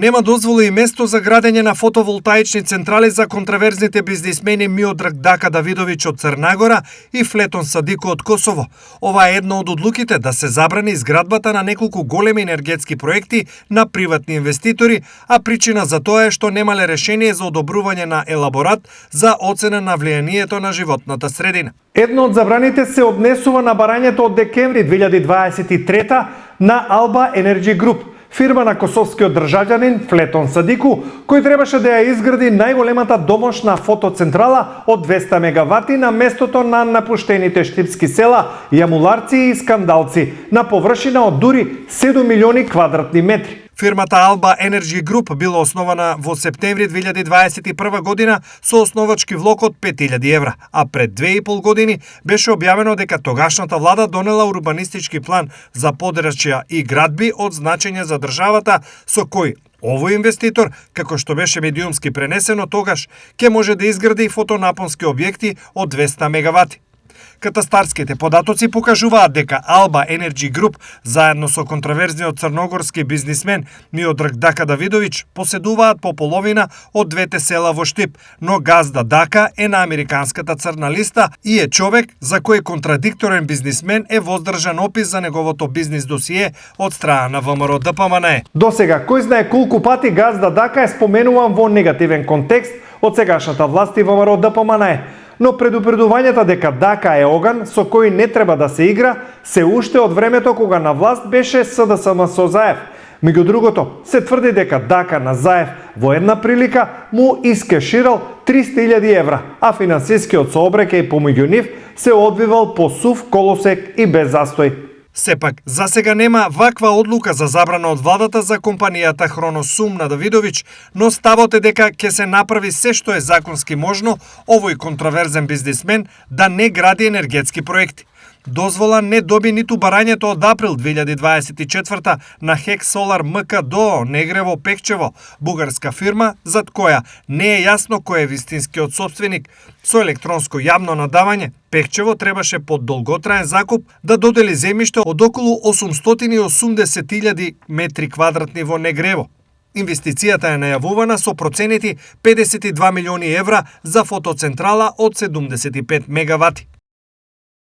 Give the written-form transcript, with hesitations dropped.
Нема дозвола и место за градење на фотоволтаични централи за контраверзните бизнисмени Миодраг Дака Давидовиќ од Црнагора и Флетон Садико од Косово. Ова е една од одлуките да се забрани изградбата на неколку големи енергетски проекти на приватни инвеститори, а причина за тоа е што немале решение за одобрување на елаборат за оцена на влијанието на животната средина. Едно од забраните се однесува на барањето од декември 2023 на Alba Energy Group, фирма на косовскиот државјанин Флетон Садику, кој требаше да ја изгради најголемата домошна фотоцентрала од 200 мегавати на местото на напуштените штипски села Јамуларци и Скандалци, на површина од дури 7 милиони квадратни метри. Фирмата Alba Energy Group била основана во септември 2021 година со основачки влог од 5000 евра, а пред 2,5 години беше објавено дека тогашната влада донела урбанистички план за подрачја и градби од значење за државата, со кој овој инвеститор, како што беше медиумски пренесено тогаш, ќе може да изгради фотонапонски објекти од 200 мегавати. Катастарските податоци покажуваат дека Alba Energy Group заедно со контраверзниот црногорски бизнисмен Миодраг Дака Давидовиќ поседуваат по половина од двете села во Штип, но газда Дака е на американската црна листа и е човек за кој контрадикторен бизнисмен е воздржан опис за неговото бизнис досие од страна на ВМРО ДПМНЕ. Досега, кој знае колку пати газда Дака е споменуван во негативен контекст од сегашната власт и ВМРО ДПМНЕ. Но предупредувањата дека Дака е оган со кој не треба да се игра, се уште од времето кога на власт беше СДСМ со Заев. Меѓу другото, се тврди дека Дака на Заев во една прилика му искеширал 300.000 евра, а финансискиот сообраќај помеѓу нив се одвивал по сув колосек и без застој. Сепак, засега нема ваква одлука за забрана од владата за компанијата Хроносум на Давидовиќ, но ставот е дека ќе се направи се што е законски можно овој контраверзен бизнисмен да не гради енергетски проекти. Дозвола не доби ниту барањето од април 2024 на Хек Солар МК ДОО Негрево Пекчево, бугарска фирма зад која не е јасно кој е вистинскиот собственик. Со електронско јавно надавање, Пекчево требаше под долготраен закуп да додели земјиште од околу 880.000 метри квадратни во Негрево. Инвестицијата е најавувана со проценети 52 милиони евра за фотоцентрала од 75 мегавати.